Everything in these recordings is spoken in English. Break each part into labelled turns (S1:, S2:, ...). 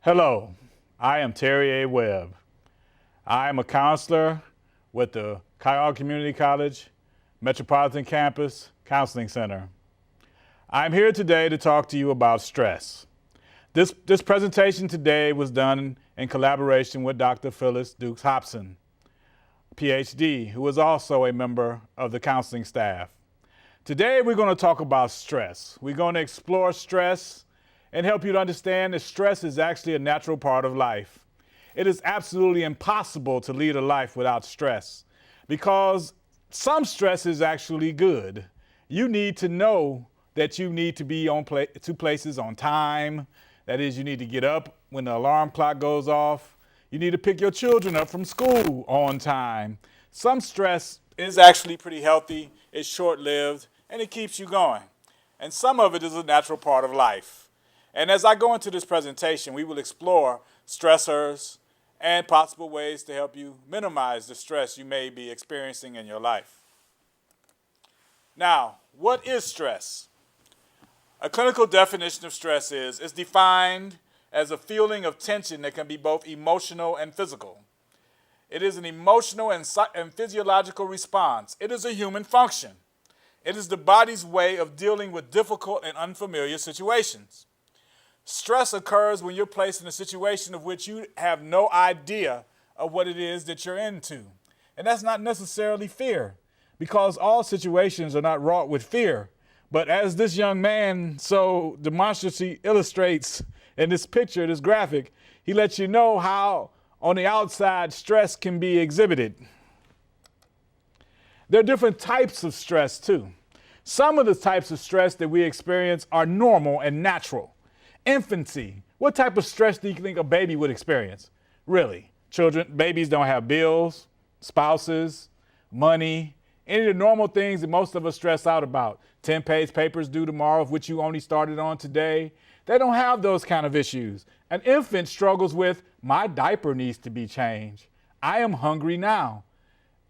S1: Hello, I am Terry A. Webb. I am a counselor with the Cuyahoga Community College Metropolitan Campus Counseling Center. I'm here today to talk to you about stress. This presentation today was done in collaboration with Dr. Phyllis Dukes Hobson, PhD, who is also a member of the counseling staff. Today we're going to talk about stress. We're going to explore stress and help you to understand that stress is actually a natural part of life. It is absolutely impossible to lead a life without stress because some stress is actually good. You need to know that you need to be to places on time. That is, you need to get up when the alarm clock goes off. You need to pick your children up from school on time. Some stress is actually pretty healthy, it's short-lived, and it keeps you going. And some of it is a natural part of life. And as I go into this presentation, we will explore stressors and possible ways to help you minimize the stress you may be experiencing in your life. Now, what is stress? A clinical definition of stress is defined as a feeling of tension that can be both emotional and physical. It is an emotional and physiological response. It is a human function. It is the body's way of dealing with difficult and unfamiliar situations. Stress occurs when you're placed in a situation of which you have no idea of what it is that you're into. And that's not necessarily fear, because all situations are not wrought with fear. But as this young man so demonstratively illustrates in this picture, this graphic, he lets you know how on the outside stress can be exhibited. There are different types of stress too. Some of the types of stress that we experience are normal and natural. Infancy. What type of stress do you think a baby would experience? Really? Babies don't have bills, spouses, money, any of the normal things that most of us stress out about. 10-page papers due tomorrow, of which you only started on today. They don't have those kind of issues. An infant struggles with, my diaper needs to be changed. I am hungry now.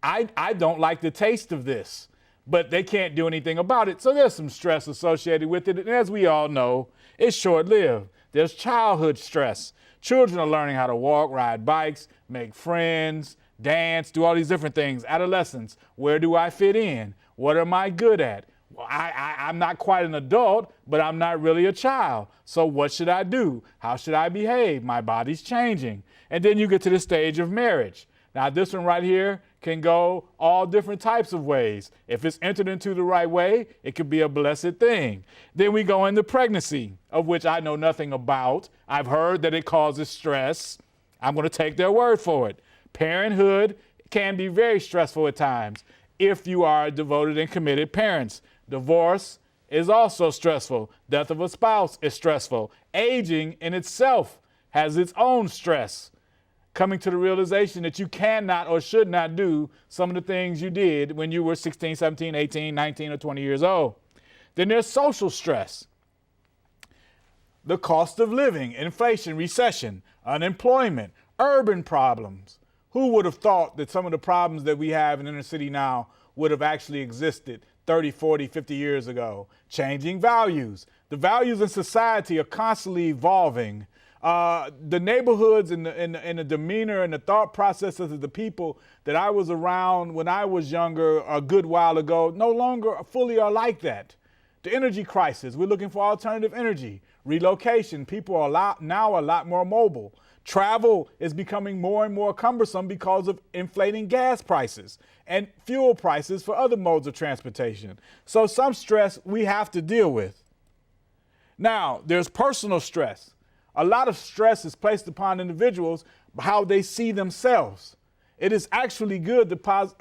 S1: I don't like the taste of this, but they can't do anything about it. So there's some stress associated with it. And as we all know, it's short-lived. There's childhood stress. Children are learning how to walk, ride bikes, make friends, dance, do all these different things. Adolescence, where do I fit in? What am I good at? Well, I'm not quite an adult, but I'm not really a child. So what should I do? How should I behave? My body's changing. And then you get to the stage of marriage. Now this one right here can go all different types of ways. If it's entered into the right way, it could be a blessed thing. Then we go into pregnancy, of which I know nothing about. I've heard that it causes stress. I'm going to take their word for it. Parenthood can be very stressful at times if you are devoted and committed parents. Divorce is also stressful. Death of a spouse is stressful. Aging in itself has its own stress. Coming to the realization that you cannot or should not do some of the things you did when you were 16, 17, 18, 19, or 20 years old. Then there's social stress. The cost of living, inflation, recession, unemployment, urban problems. Who would have thought that some of the problems that we have in inner city now would have actually existed 30, 40, 50 years ago? Changing values. The values in society are constantly evolving. The neighborhoods and the demeanor and the thought processes of the people that I was around when I was younger a good while ago no longer fully are like that. The energy crisis, we're looking for alternative energy. Relocation, people are now a lot more mobile. Travel is becoming more and more cumbersome because of inflating gas prices and fuel prices for other modes of transportation. So some stress we have to deal with. Now, there's personal stress. A lot of stress is placed upon individuals how they see themselves. It is actually good to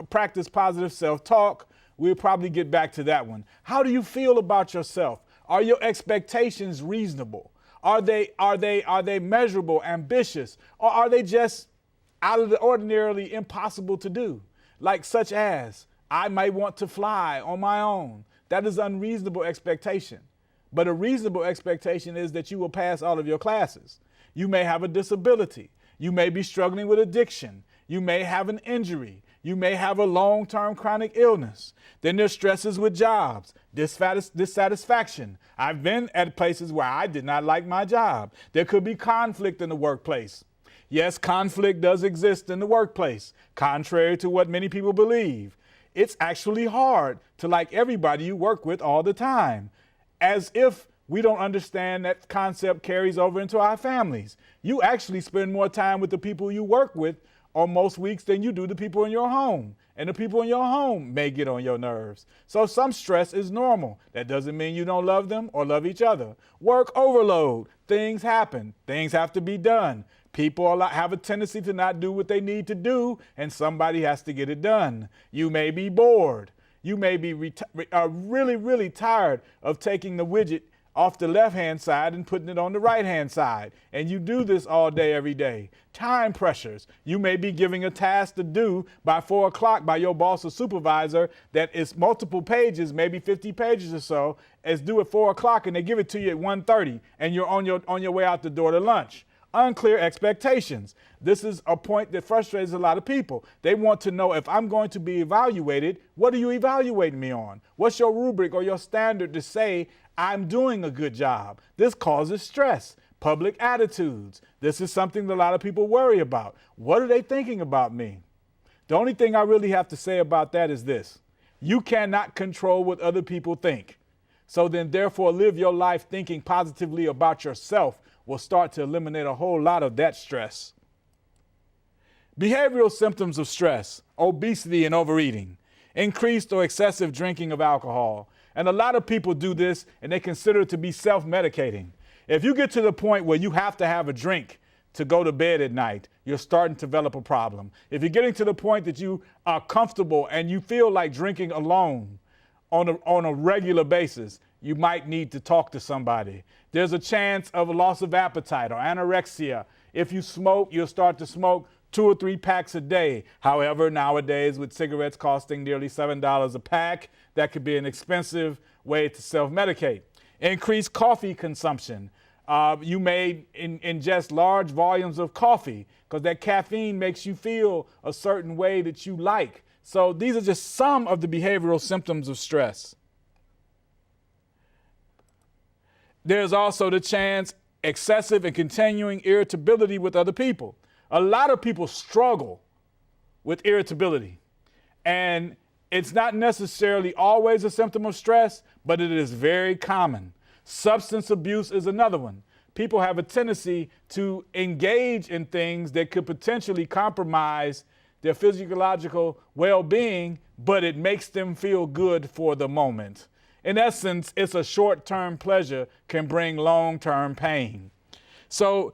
S1: practice positive self-talk. We'll probably get back to that one. How do you feel about yourself? Are your expectations reasonable? Are they measurable, ambitious, or are they just out of the ordinarily impossible to do? Like such as, I might want to fly on my own. That is unreasonable expectation. But a reasonable expectation is that you will pass all of your classes. You may have a disability. You may be struggling with addiction. You may have an injury. You may have a long-term chronic illness. Then there's stresses with jobs, dissatisfaction. I've been at places where I did not like my job. There could be conflict in the workplace. Yes, conflict does exist in the workplace, contrary to what many people believe. It's actually hard to like everybody you work with all the time, as if we don't understand that concept carries over into our families. You actually spend more time with the people you work with on most weeks than you do the people in your home. And the people in your home may get on your nerves. So some stress is normal. That doesn't mean you don't love them or love each other. Work overload. Things happen. Things have to be done. People have a tendency to not do what they need to do, and somebody has to get it done. You may be bored. You may be really, really tired of taking the widget off the left-hand side and putting it on the right-hand side. And you do this all day, every day. Time pressures. You may be giving a task to do by 4 o'clock by your boss or supervisor that is multiple pages, maybe 50 pages or so, is due at 4 o'clock, and they give it to you at 1:30, and you're on your way out the door to lunch. Unclear expectations. This is a point that frustrates a lot of people. They want to know, if I'm going to be evaluated, what are you evaluating me on? What's your rubric or your standard to say I'm doing a good job? This causes stress. Public attitudes. This is something that a lot of people worry about. What are they thinking about me? The only thing I really have to say about that is this: you cannot control what other people think. So then therefore live your life thinking positively about yourself will start to eliminate a whole lot of that stress. Behavioral symptoms of stress: obesity and overeating, increased or excessive drinking of alcohol. And a lot of people do this and they consider it to be self-medicating. If you get to the point where you have to have a drink to go to bed at night, you're starting to develop a problem. If you're getting to the point that you are comfortable and you feel like drinking alone on a regular basis, you might need to talk to somebody. There's a chance of a loss of appetite or anorexia. If you smoke, you'll start to smoke 2 or 3 packs a day. However, nowadays with cigarettes costing nearly $7 a pack, that could be an expensive way to self-medicate. Increased coffee consumption. You may ingest large volumes of coffee because that caffeine makes you feel a certain way that you like. So these are just some of the behavioral symptoms of stress. There's also the chance excessive and continuing irritability with other people. A lot of people struggle with irritability, and it's not necessarily always a symptom of stress, but it is very common. Substance abuse is another one. People have a tendency to engage in things that could potentially compromise their physiological well-being, but it makes them feel good for the moment. In essence, it's a short-term pleasure can bring long-term pain. So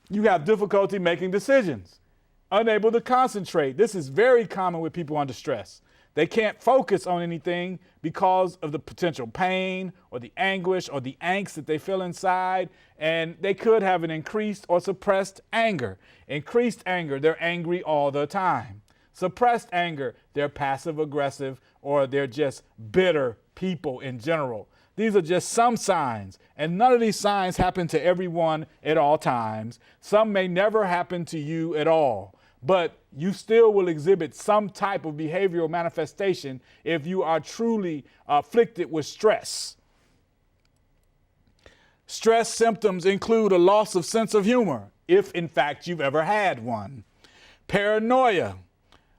S1: you have difficulty making decisions, unable to concentrate. This is very common with people under stress. They can't focus on anything because of the potential pain or the anguish or the angst that they feel inside, and they could have an increased or suppressed anger. Increased anger, they're angry all the time. Suppressed anger, they're passive aggressive or they're just bitter people in general. These are just some signs, and none of these signs happen to everyone at all times. Some may never happen to you at all, but you still will exhibit some type of behavioral manifestation if you are truly afflicted with stress. Stress symptoms include a loss of sense of humor, if in fact you've ever had one. Paranoia,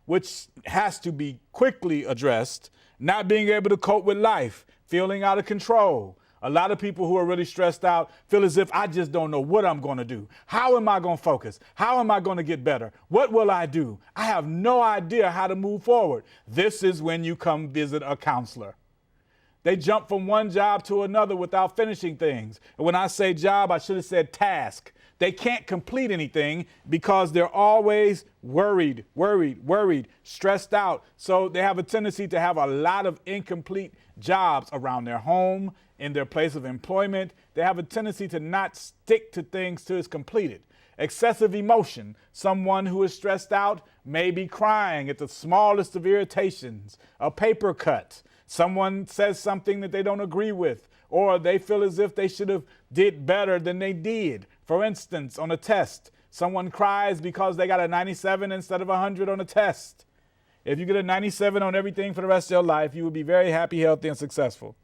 S1: which has to be quickly addressed. Not being able to cope with life, feeling out of control. A lot of people who are really stressed out feel as if I just don't know what I'm going to do. How am I going to focus? How am I going to get better? What will I do? I have no idea how to move forward. This is when you come visit a counselor. They jump from one job to another without finishing things. And when I say job, I should have said task. They can't complete anything because they're always worried, stressed out. So they have a tendency to have a lot of incomplete jobs around their home, in their place of employment. They have a tendency to not stick to things till it's completed. Excessive emotion. Someone who is stressed out may be crying at the smallest of irritations, a paper cut. Someone says something that they don't agree with, or they feel as if they should have did better than they did. For instance, on a test, someone cries because they got a 97 instead of 100 on a test. If you get a 97 on everything for the rest of your life, you will be very happy, healthy, and successful.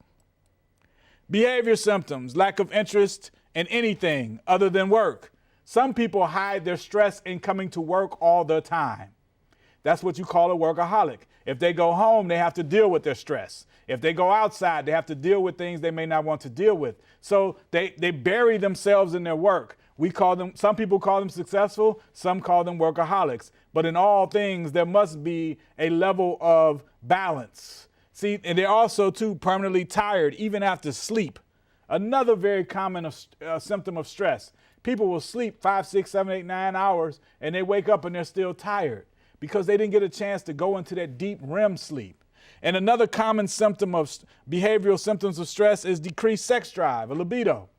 S1: Behavior symptoms: lack of interest in anything other than work. Some people hide their stress in coming to work all the time. That's what you call a workaholic. If they go home, they have to deal with their stress. If they go outside, they have to deal with things they may not want to deal with. So they bury themselves in their work. Some people call them successful, some call them workaholics. But in all things, there must be a level of balance. See, and they're also too permanently tired, even after sleep. Another very common symptom of stress. People will sleep 5, 6, 7, 8, 9 hours, and they wake up and they're still tired, because they didn't get a chance to go into that deep REM sleep. And another common symptom of behavioral symptoms of stress is decreased sex drive, or libido.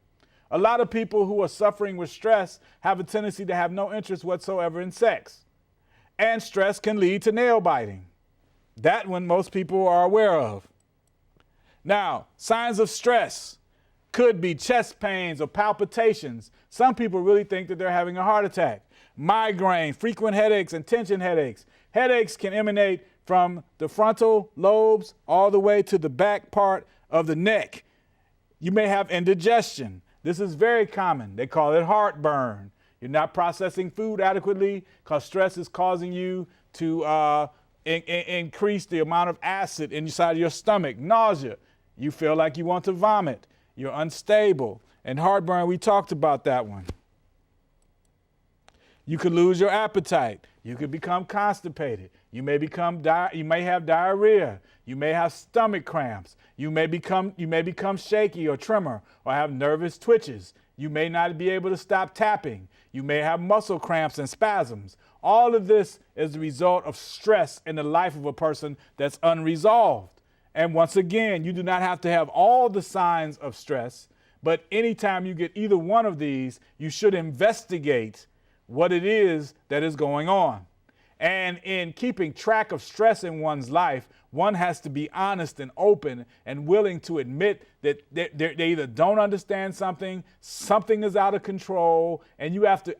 S1: A lot of people who are suffering with stress have a tendency to have no interest whatsoever in sex. And stress can lead to nail biting. That one most people are aware of. Now, signs of stress could be chest pains or palpitations. Some people really think that they're having a heart attack. Migraine, frequent headaches, and tension headaches. Headaches can emanate from the frontal lobes all the way to the back part of the neck. You may have indigestion. This is very common. They call it heartburn. You're not processing food adequately because stress is causing you to increase the amount of acid inside your stomach. Nausea. You feel like you want to vomit. You're unstable. And heartburn, we talked about that one. You could lose your appetite. You could become constipated. You may have diarrhea. You may have stomach cramps. You may become shaky or tremor or have nervous twitches. You may not be able to stop tapping. You may have muscle cramps and spasms. All of this is the result of stress in the life of a person that's unresolved. And once again, you do not have to have all the signs of stress, but anytime you get either one of these, you should investigate what it is that is going on. And in keeping track of stress in one's life, one has to be honest and open and willing to admit that they either don't understand something is out of control, and you have to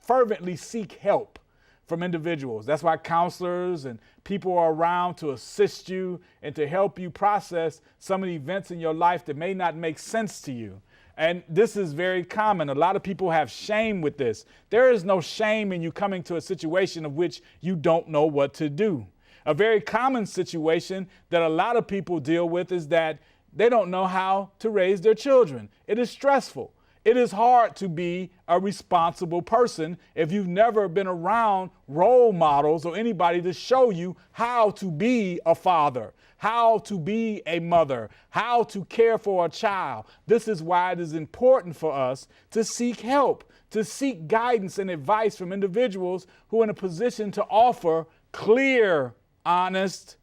S1: fervently seek help from individuals. That's why counselors and people are around to assist you and to help you process some of the events in your life that may not make sense to you. And this is very common. A lot of people have shame with this. There is no shame in you coming to a situation of which you don't know what to do. A very common situation that a lot of people deal with is that they don't know how to raise their children. It is stressful. It is hard to be a responsible person if you've never been around role models or anybody to show you how to be a father, how to be a mother, how to care for a child. This is why it is important for us to seek help, to seek guidance and advice from individuals who are in a position to offer clear, honest,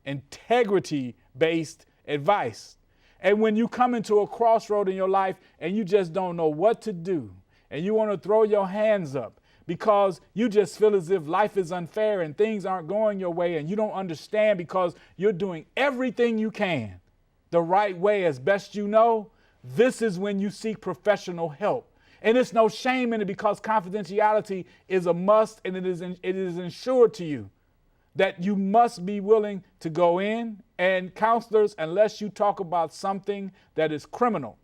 S1: integrity-based advice. And when you come into a crossroad in your life and you just don't know what to do, and you want to throw your hands up because you just feel as if life is unfair and things aren't going your way, and you don't understand because you're doing everything you can the right way as best you know, this is when you seek professional help. And there's no shame in it, because confidentiality is a must, and it is ensured to you that you must be willing to go in. And counselors, unless you talk about something that is criminal,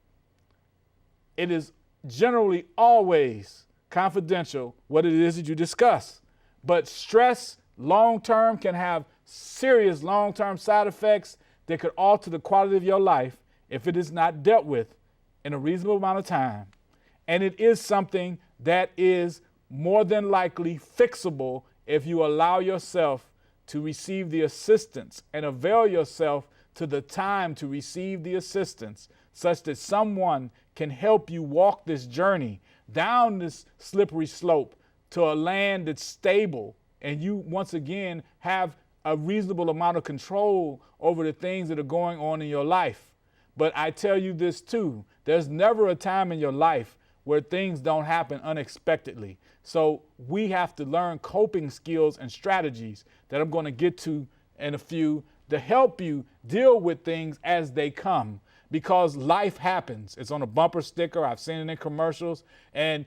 S1: it is generally always confidential what it is that you discuss. But stress long-term can have serious long-term side effects that could alter the quality of your life if it is not dealt with in a reasonable amount of time. And it is something that is more than likely fixable if you allow yourself to receive the assistance and avail yourself to the time to receive the assistance, such that someone can help you walk this journey down this slippery slope to a land that's stable, and you once again have a reasonable amount of control over the things that are going on in your life. But I tell you this too, there's never a time in your life where things don't happen unexpectedly. So we have to learn coping skills and strategies that I'm going to get to in a few to help you deal with things as they come, because life happens. It's on a bumper sticker. I've seen it in commercials. And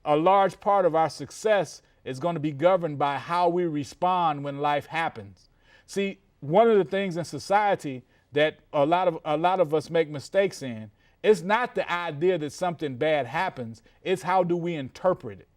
S1: a large part of our success is going to be governed by how we respond when life happens. See, one of the things in society that a lot of us make mistakes in, it's not the idea that something bad happens, it's how do we interpret it.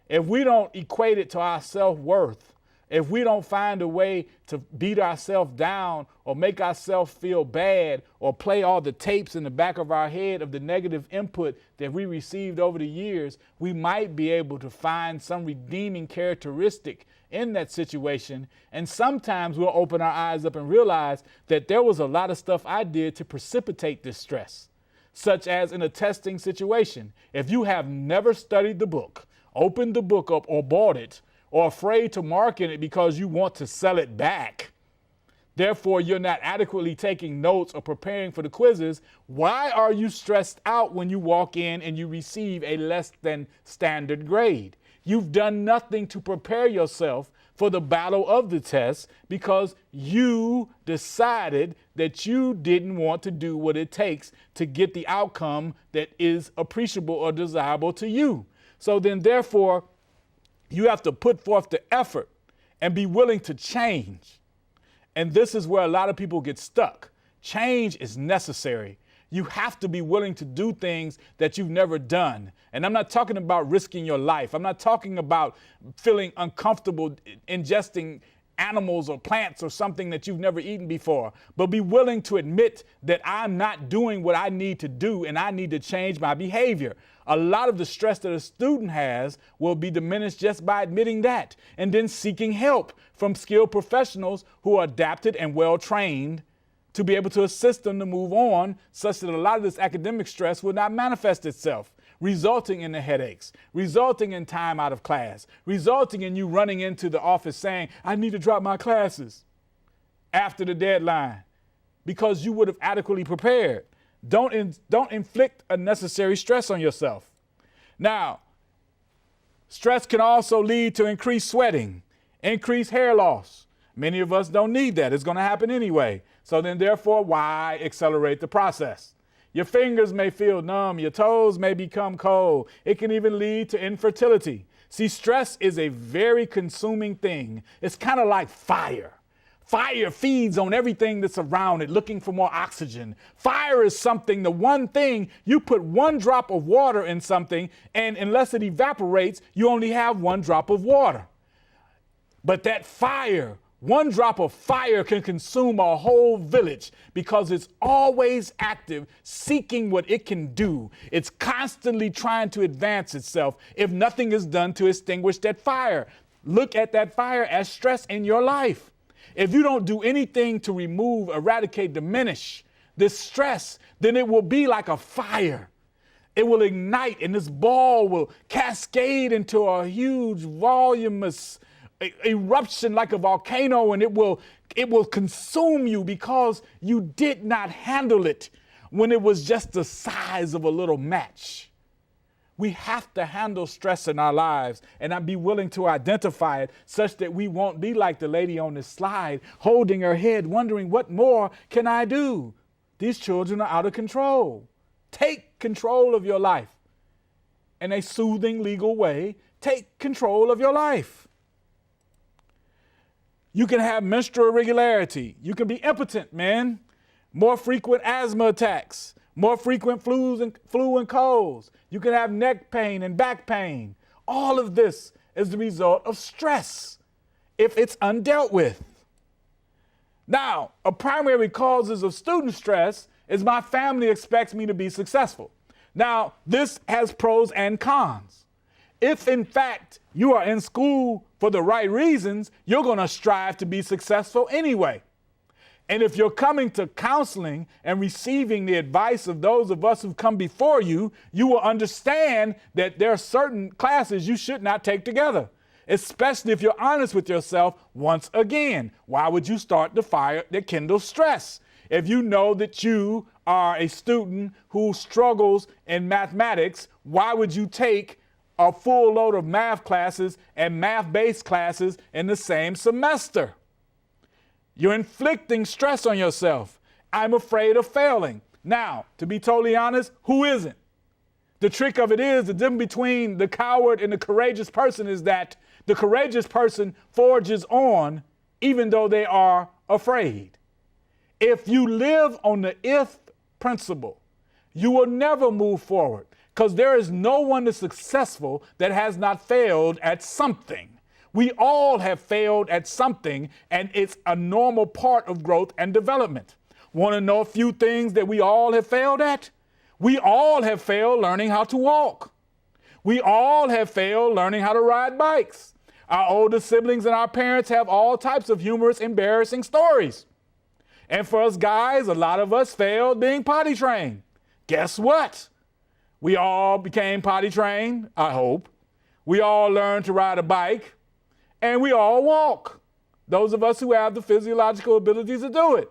S1: If we don't equate it to our self-worth, if we don't find a way to beat ourselves down or make ourselves feel bad or play all the tapes in the back of our head of the negative input that we received over the years, we might be able to find some redeeming characteristic in that situation. And sometimes we'll open our eyes up and realize that there was a lot of stuff I did to precipitate this stress, such as in a testing situation. If you have never studied the book, opened the book up or bought it, or afraid to market it because you want to sell it back, therefore you're not adequately taking notes or preparing for the quizzes, why are you stressed out when you walk in and you receive a less than standard grade? You've done nothing to prepare yourself for the battle of the test because you decided that you didn't want to do what it takes to get the outcome that is appreciable or desirable to you. So then therefore, you have to put forth the effort and be willing to change. And this is where a lot of people get stuck. Change is necessary. You have to be willing to do things that you've never done. And I'm not talking about risking your life. I'm not talking about feeling uncomfortable ingesting animals or plants or something that you've never eaten before, but be willing to admit that I'm not doing what I need to do and I need to change my behavior. A lot of the stress that a student has will be diminished just by admitting that and then seeking help from skilled professionals who are adapted and well trained to be able to assist them to move on such that a lot of this academic stress will not manifest itself, resulting in the headaches, resulting in time out of class, resulting in you running into the office saying, I need to drop my classes after the deadline because you would have adequately prepared. Don't inflict unnecessary stress on yourself. Now, stress can also lead to increased sweating, increased hair loss. Many of us don't need that. It's going to happen anyway. So then therefore, why accelerate the process? Your fingers may feel numb. Your toes may become cold. It can even lead to infertility. See, stress is a very consuming thing. It's kind of like fire. Fire feeds on everything that's around it, looking for more oxygen. Fire is something, the one thing, you put one drop of water in something, and unless it evaporates, you only have one drop of water. But that fire, one drop of fire can consume a whole village because it's always active, seeking what it can do. It's constantly trying to advance itself if nothing is done to extinguish that fire. Look at that fire as stress in your life. If you don't do anything to remove, eradicate, diminish this stress, then it will be like a fire. It will ignite and this ball will cascade into a huge voluminous eruption like a volcano, and it will consume you because you did not handle it when it was just the size of a little match. We have to handle stress in our lives and not be willing to identify it such that we won't be like the lady on this slide, holding her head, wondering, what more can I do? These children are out of control. Take control of your life. In a soothing, legal way, take control of your life. You can have menstrual irregularity. You can be impotent, man. More frequent asthma attacks. More frequent flu and colds. You can have neck pain and back pain. All of this is the result of stress if it's undealt with. Now, a primary causes of student stress is my family expects me to be successful. Now, this has pros and cons. If in fact you are in school for the right reasons, you're going to strive to be successful anyway. And if you're coming to counseling and receiving the advice of those of us who've come before you, you will understand that there are certain classes you should not take together, especially if you're honest with yourself once again. Why would you start the fire that kindles stress? If you know that you are a student who struggles in mathematics, why would you take a full load of math classes and math-based classes in the same semester? You're inflicting stress on yourself. I'm afraid of failing. Now, to be totally honest, who isn't? The trick of it is, the difference between the coward and the courageous person is that the courageous person forges on even though they are afraid. If you live on the if principle, you will never move forward, because there is no one that's successful that has not failed at something. We all have failed at something, and it's a normal part of growth and development. Want to know a few things that we all have failed at? We all have failed learning how to walk. We all have failed learning how to ride bikes. Our older siblings and our parents have all types of humorous, embarrassing stories. And for us guys, a lot of us failed being potty trained. Guess what? We all became potty trained, I hope. We all learned to ride a bike, and we all walk. Those of us who have the physiological abilities to do it.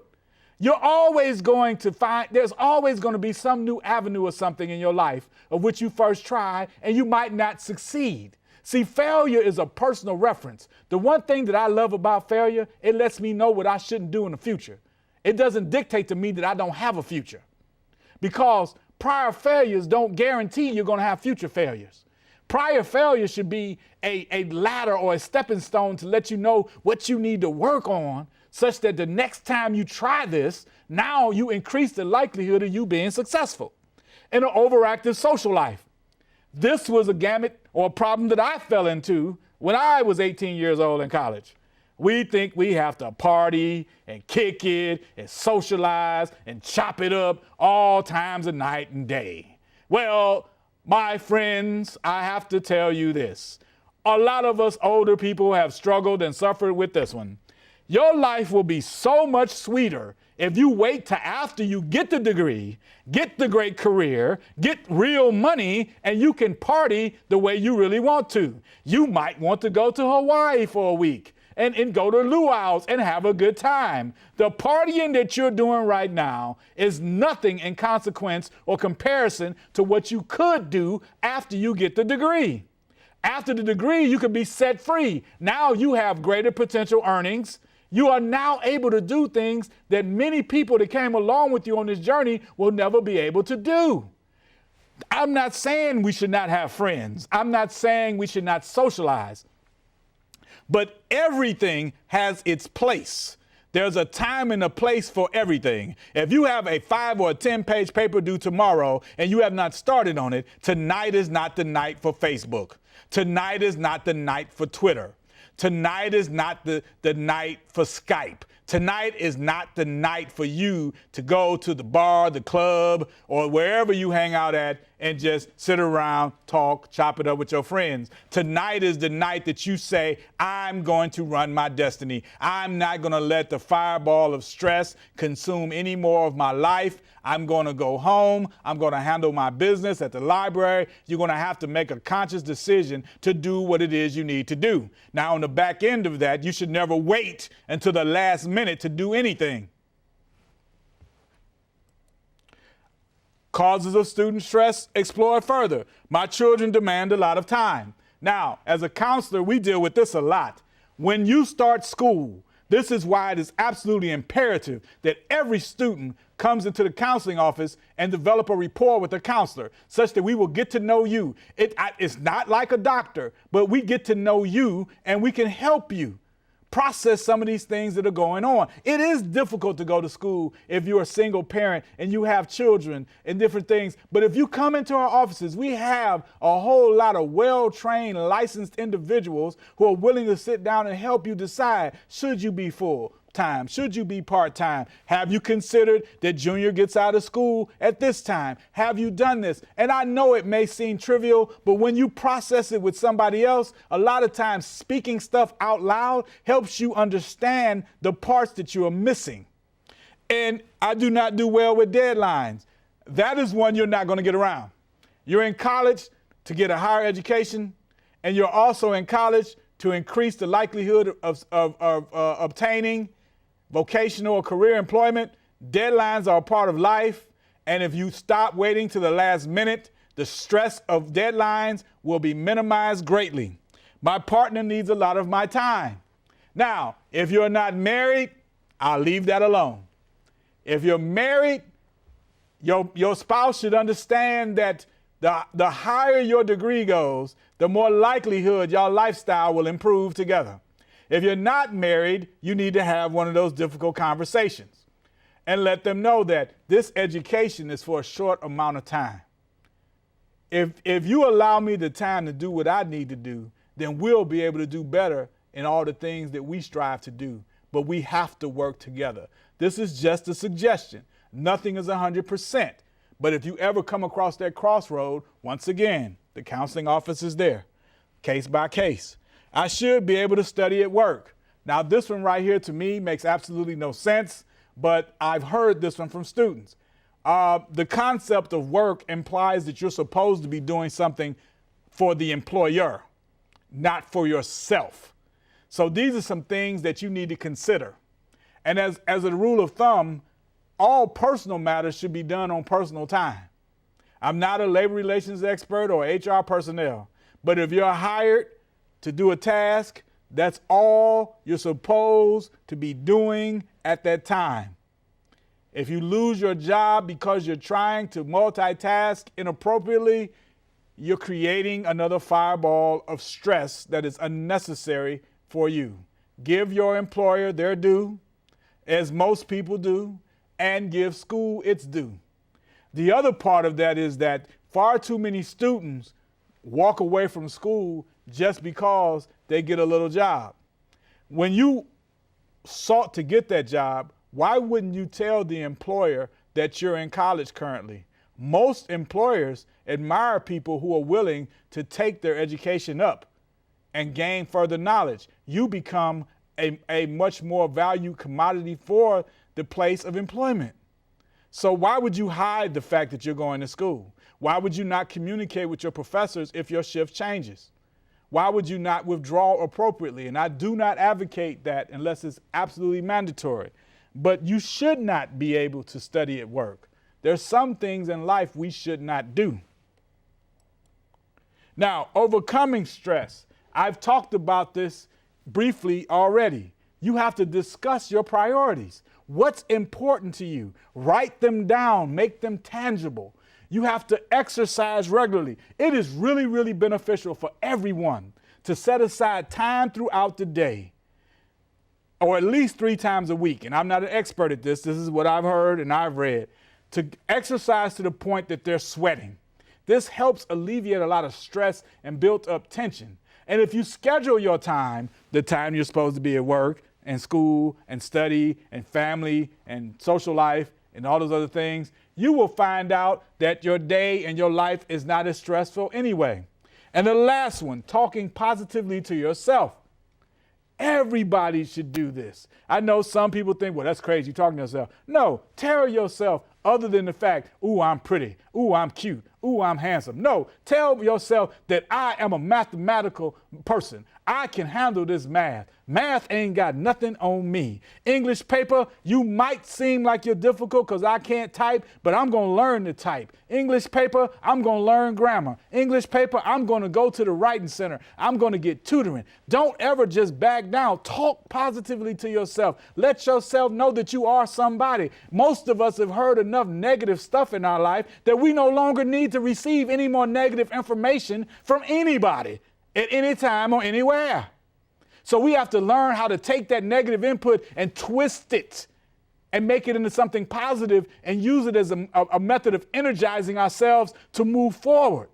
S1: You're always going to find, there's always going to be some new avenue or something in your life of which you first try, and you might not succeed. See, failure is a personal reference. The one thing that I love about failure, it lets me know what I shouldn't do in the future. It doesn't dictate to me that I don't have a future, because prior failures don't guarantee you're going to have future failures. Prior failure should be a ladder or a stepping stone to let you know what you need to work on, such that the next time you try this, now you increase the likelihood of you being successful. In an overactive social life, this was a gamut or a problem that I fell into when I was 18 years old in college. We think we have to party and kick it and socialize and chop it up all times of night and day. Well, my friends, I have to tell you this. A lot of us older people have struggled and suffered with this one. Your life will be so much sweeter if you wait till after you get the degree, get the great career, get real money, and you can party the way you really want to. You might want to go to Hawaii for a week and go to luau's and have a good time. The partying that you're doing right now is nothing in consequence or comparison to what you could do after you get the degree. After the degree, you can be set free. Now you have greater potential earnings. You are now able to do things that many people that came along with you on this journey will never be able to do. I'm not saying we should not have friends. I'm not saying we should not socialize. But everything has its place. There's a time and a place for everything. If you have a 5 or a 10-page paper due tomorrow and you have not started on it, tonight is not the night for Facebook. Tonight is not the night for Twitter. Tonight is not the night for Skype. Tonight is not the night for you to go to the bar, the club, or wherever you hang out at and just sit around, talk, chop it up with your friends. Tonight is the night that you say, I'm going to run my destiny. I'm not going to let the fireball of stress consume any more of my life. I'm going to go home. I'm going to handle my business at the library. You're going to have to make a conscious decision to do what it is you need to do. Now, on the back end of that, you should never wait until the last minute to do anything. Causes of student stress, explore further. My children demand a lot of time. Now, as a counselor, we deal with this a lot. When you start school, this is why it is absolutely imperative that every student comes into the counseling office and develop a rapport with the counselor, such that we will get to know you. It's not like a doctor, but we get to know you and we can help you process some of these things that are going on. It is difficult to go to school if you're a single parent and you have children and different things. But if you come into our offices, we have a whole lot of well-trained, licensed individuals who are willing to sit down and help you decide, should you be full time? Should you be part-time? Have you considered that junior gets out of school at this time? Have you done this? And I know it may seem trivial, but when you process it with somebody else, a lot of times speaking stuff out loud helps you understand the parts that you are missing. And I do not do well with deadlines. That is one you're not going to get around. You're in college to get a higher education, and you're also in college to increase the likelihood of obtaining vocational or career employment. Deadlines are a part of life, and if you stop waiting to the last minute, the stress of deadlines will be minimized greatly. My partner needs a lot of my time. Now, if you're not married, I'll leave that alone. If you're married, your spouse should understand that The higher your degree goes, the more likelihood your lifestyle will improve together. If you're not married, you need to have one of those difficult conversations and let them know that this education is for a short amount of time. If you allow me the time to do what I need to do, then we'll be able to do better in all the things that we strive to do. But we have to work together. This is just a suggestion. Nothing is 100%. But if you ever come across that crossroad, once again, the counseling office is there, case by case. I should be able to study at work. Now, this one right here to me makes absolutely no sense, but I've heard this one from students. The concept of work implies that you're supposed to be doing something for the employer, not for yourself. So these are some things that you need to consider. And as a rule of thumb, all personal matters should be done on personal time. I'm not a labor relations expert or HR personnel, but if you're hired to do a task, that's all you're supposed to be doing at that time. If you lose your job because you're trying to multitask inappropriately, you're creating another fireball of stress that is unnecessary for you. Give your employer their due, as most people do, and give school its due. The other part of that is that far too many students walk away from school just because they get a little job. When you sought to get that job, why wouldn't you tell the employer that you're in college currently? Most employers admire people who are willing to take their education up and gain further knowledge. You become a much more valued commodity for the place of employment. So why would you hide the fact that you're going to school? Why would you not communicate with your professors if your shift changes? Why would you not withdraw appropriately? And I do not advocate that unless it's absolutely mandatory. But you should not be able to study at work. There's some things in life we should not do. Now, overcoming stress. I've talked about this briefly already. You have to discuss your priorities. What's important to you? Write them down, make them tangible. You have to exercise regularly. It is really, really beneficial for everyone to set aside time throughout the day, or at least 3 times a week. And I'm not an expert at this. This is what I've heard and I've read. To exercise to the point that they're sweating. This helps alleviate a lot of stress and built up tension. And if you schedule your time, the time you're supposed to be at work and school and study and family and social life and all those other things, you will find out that your day and your life is not as stressful anyway. And the last one, talking positively to yourself. Everybody should do this. I know some people think, well, that's crazy, you're talking to yourself. No, tell yourself, other than the fact, ooh, I'm pretty, ooh, I'm cute, ooh, I'm handsome. No, tell yourself that I am a mathematical person. I can handle this math. Math ain't got nothing on me. English paper, you might seem like you're difficult because I can't type, but I'm going to learn to type. English paper, I'm going to learn grammar. English paper, I'm going to go to the writing center. I'm going to get tutoring. Don't ever just back down. Talk positively to yourself. Let yourself know that you are somebody. Most of us have heard enough negative stuff in our life that we no longer need to receive any more negative information from anybody at any time or anywhere. So we have to learn how to take that negative input and twist it and make it into something positive and use it as a method of energizing ourselves to move forward.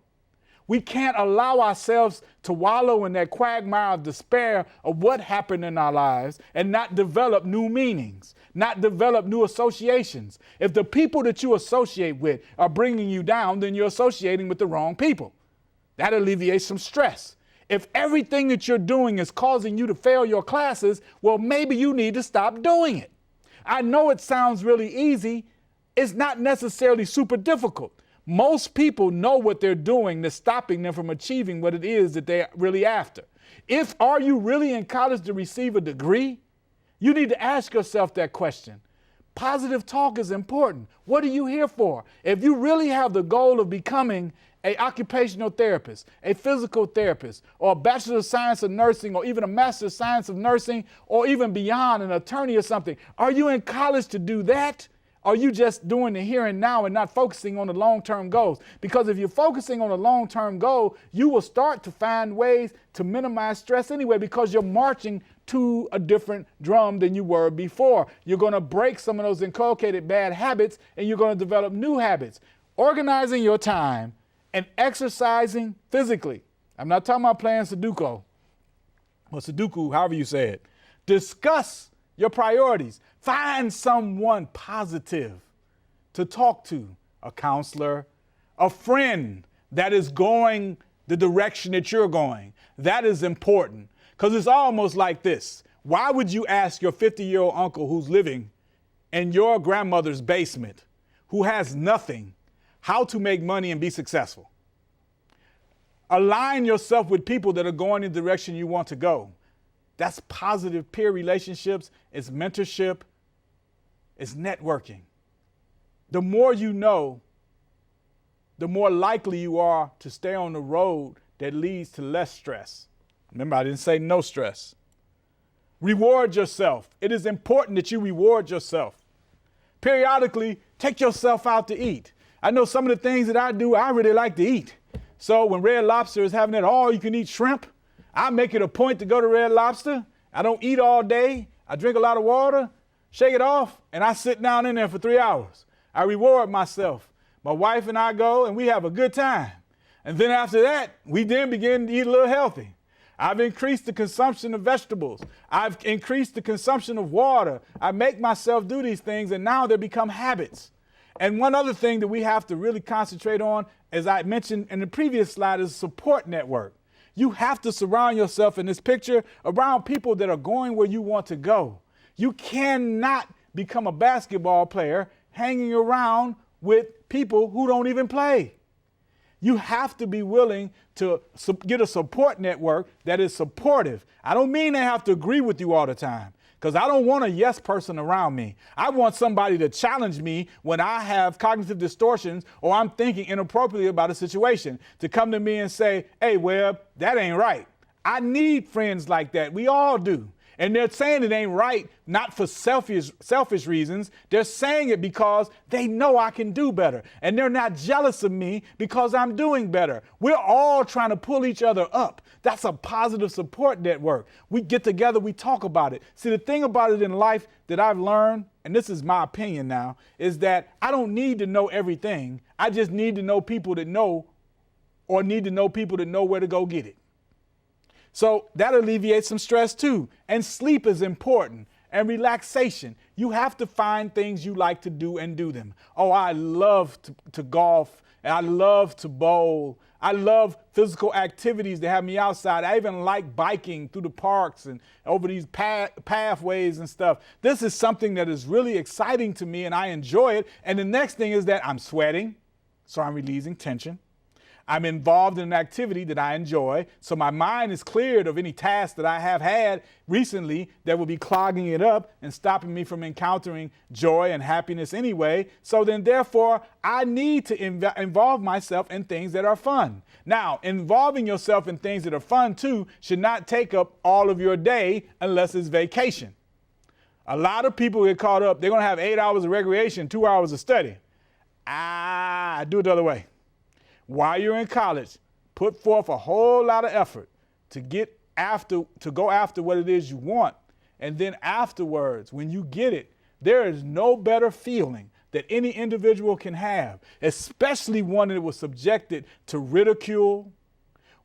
S1: We can't allow ourselves to wallow in that quagmire of despair of what happened in our lives and not develop new meanings, not develop new associations. If the people that you associate with are bringing you down, then you're associating with the wrong people. That alleviates some stress. If everything that you're doing is causing you to fail your classes, well, maybe you need to stop doing it. I know it sounds really easy. It's not necessarily super difficult. Most people know what they're doing that's stopping them from achieving what it is that they're really after. Are you really in college to receive a degree? You need to ask yourself that question. Positive talk is important. What are you here for? If you really have the goal of becoming an occupational therapist, a physical therapist, or a Bachelor of Science of Nursing, or even a Master of Science of Nursing, or even beyond, an attorney or something, are you in college to do that? Are you just doing the here and now and not focusing on the long-term goals? Because if you're focusing on a long-term goal, you will start to find ways to minimize stress anyway, because you're marching to a different drum than you were before. You're going to break some of those inculcated bad habits, and you're going to develop new habits. Organizing your time and exercising physically. I'm not talking about playing Sudoku, or Sudoku, however you say it. Discuss your priorities. Find someone positive to talk to, a counselor, a friend that is going the direction that you're going. That is important, because it's almost like this. Why would you ask your 50-year-old uncle who's living in your grandmother's basement, who has nothing, how to make money and be successful? Align yourself with people that are going in the direction you want to go. That's positive peer relationships, it's mentorship, it's networking. The more you know, the more likely you are to stay on the road that leads to less stress. Remember, I didn't say no stress. Reward yourself. It is important that you reward yourself. Periodically, take yourself out to eat. I know some of the things that I do, I really like to eat. So when Red Lobster is having that all-you-can-eat shrimp, I make it a point to go to Red Lobster. I don't eat all day. I drink a lot of water, shake it off, and I sit down in there for 3 hours. I reward myself. My wife and I go, and we have a good time. And then after that, we then begin to eat a little healthy. I've increased the consumption of vegetables. I've increased the consumption of water. I make myself do these things, and now they become habits. And one other thing that we have to really concentrate on, as I mentioned in the previous slide, is support network. You have to surround yourself in this picture around people that are going where you want to go. You cannot become a basketball player hanging around with people who don't even play. You have to be willing to get a support network that is supportive. I don't mean they have to agree with you all the time, because I don't want a yes person around me. I want somebody to challenge me when I have cognitive distortions or I'm thinking inappropriately about a situation, to come to me and say, hey, Webb, that ain't right. I need friends like that. We all do. And they're saying it ain't right, not for selfish reasons. They're saying it because they know I can do better. And they're not jealous of me because I'm doing better. We're all trying to pull each other up. That's a positive support network. We get together, we talk about it. See, the thing about it in life that I've learned, and this is my opinion now, is that I don't need to know everything. I just need to know people that know, or need to know people that know where to go get it. So that alleviates some stress too. And sleep is important. And relaxation. You have to find things you like to do and do them. Oh, I love to golf, and I love to bowl. I love physical activities that have me outside. I even like biking through the parks and over these pathways and stuff. This is something that is really exciting to me, and I enjoy it. And the next thing is that I'm sweating, so I'm releasing tension. I'm involved in an activity that I enjoy, so my mind is cleared of any tasks that I have had recently that will be clogging it up and stopping me from encountering joy and happiness anyway. So then, therefore, I need to involve myself in things that are fun. Now, involving yourself in things that are fun, too, should not take up all of your day unless it's vacation. A lot of people get caught up. They're going to have 8 hours of recreation, 2 hours of study. I do it the other way. While you're in college, put forth a whole lot of effort to go after what it is you want. And then afterwards, when you get it, there is no better feeling that any individual can have, especially one that was subjected to ridicule,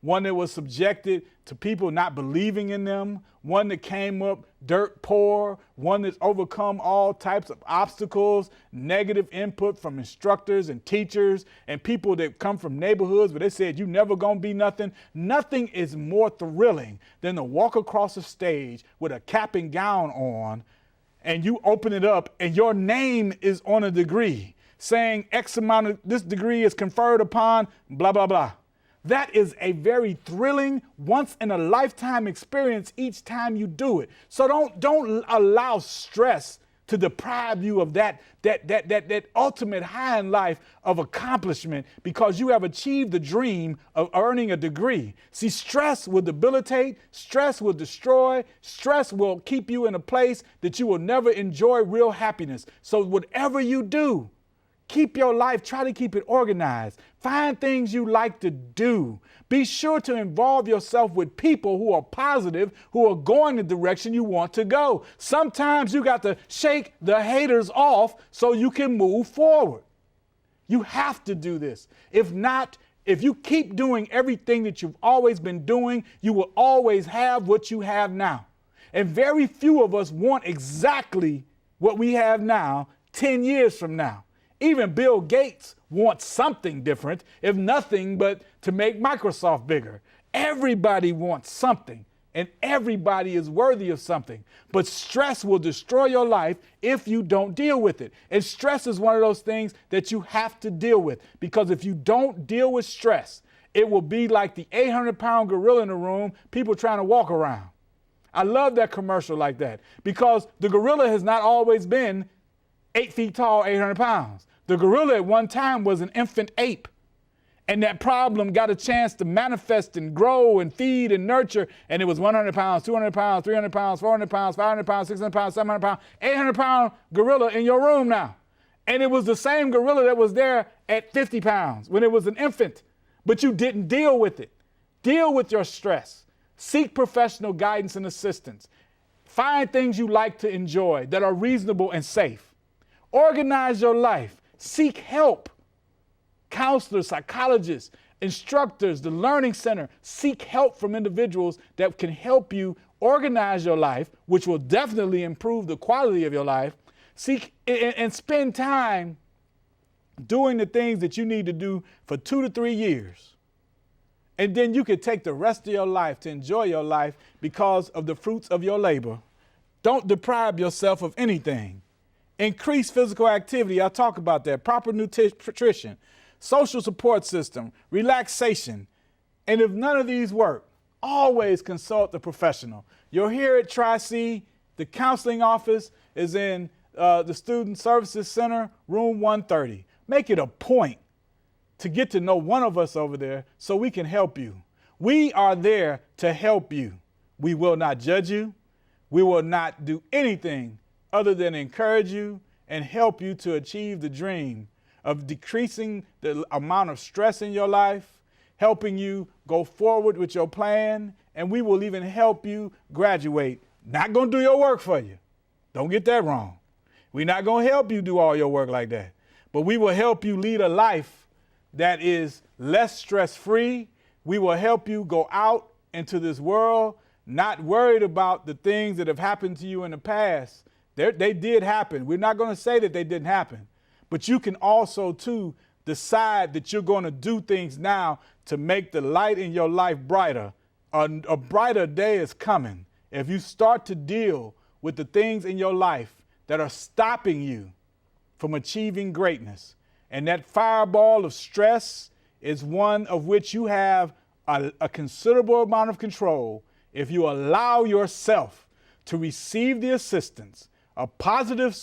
S1: one that was subjected to people not believing in them, one that came up dirt poor, one that's overcome all types of obstacles, negative input from instructors and teachers, and people that come from neighborhoods where they said, you never gonna be nothing. Nothing is more thrilling than to walk across a stage with a cap and gown on, and you open it up and your name is on a degree saying X amount of this degree is conferred upon, blah, blah, blah. That is a very thrilling, once in a lifetime experience each time you do it. So don't allow stress to deprive you of that ultimate high in life of accomplishment because you have achieved the dream of earning a degree. See, stress will debilitate, stress will destroy, stress will keep you in a place that you will never enjoy real happiness. So whatever you do, keep your life, try to keep it organized. Find things you like to do. Be sure to involve yourself with people who are positive, who are going the direction you want to go. Sometimes you got to shake the haters off so you can move forward. You have to do this. If not, if you keep doing everything that you've always been doing, you will always have what you have now. And very few of us want exactly what we have now 10 years from now. Even Bill Gates wants something different, if nothing but to make Microsoft bigger. Everybody wants something, and everybody is worthy of something. But stress will destroy your life if you don't deal with it. And stress is one of those things that you have to deal with, because if you don't deal with stress, it will be like the 800-pound gorilla in the room, people trying to walk around. I love that commercial like that, because the gorilla has not always been 8 feet tall, 800 pounds. The gorilla at one time was an infant ape. And that problem got a chance to manifest and grow and feed and nurture. And it was 100 pounds, 200 pounds, 300 pounds, 400 pounds, 500 pounds, 600 pounds, 700 pounds, 800-pound gorilla in your room now. And it was the same gorilla that was there at 50 pounds when it was an infant. But you didn't deal with it. Deal with your stress. Seek professional guidance and assistance. Find things you like to enjoy that are reasonable and safe. Organize your life. Seek help. Counselors, psychologists, instructors, the Learning Center. Seek help from individuals that can help you organize your life, which will definitely improve the quality of your life. Seek and spend time doing the things that you need to do for 2 to 3 years. And then you can take the rest of your life to enjoy your life because of the fruits of your labor. Don't deprive yourself of anything. Increase physical activity. I'll talk about that. Proper nutrition, social support system, relaxation. And if none of these work, always consult a professional. You're here at Tri-C. The counseling office is in the Student Services Center, room 130. Make it a point to get to know one of us over there so we can help you. We are there to help you. We will not judge you. We will not do anything other than encourage you and help you to achieve the dream of decreasing the amount of stress in your life, helping you go forward with your plan, and we will even help you graduate. Not going to do your work for you. Don't get that wrong. We're not going to help you do all your work like that, but we will help you lead a life that is less stress-free. We will help you go out into this world not worried about the things that have happened to you in the past. They did happen. We're not going to say that they didn't happen. But you can also, too, decide that you're going to do things now to make the light in your life brighter. A brighter day is coming if you start to deal with the things in your life that are stopping you from achieving greatness. And that fireball of stress is one of which you have a considerable amount of control if you allow yourself to receive the assistance, a positive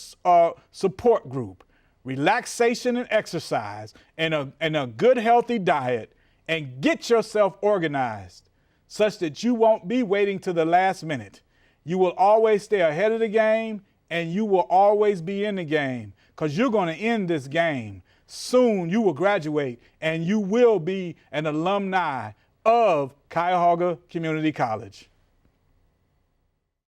S1: support group, relaxation and exercise, and a good healthy diet, and get yourself organized such that you won't be waiting to the last minute. You will always stay ahead of the game, and you will always be in the game, because you're going to end this game. Soon you will graduate, and you will be an alumni of Cuyahoga Community College.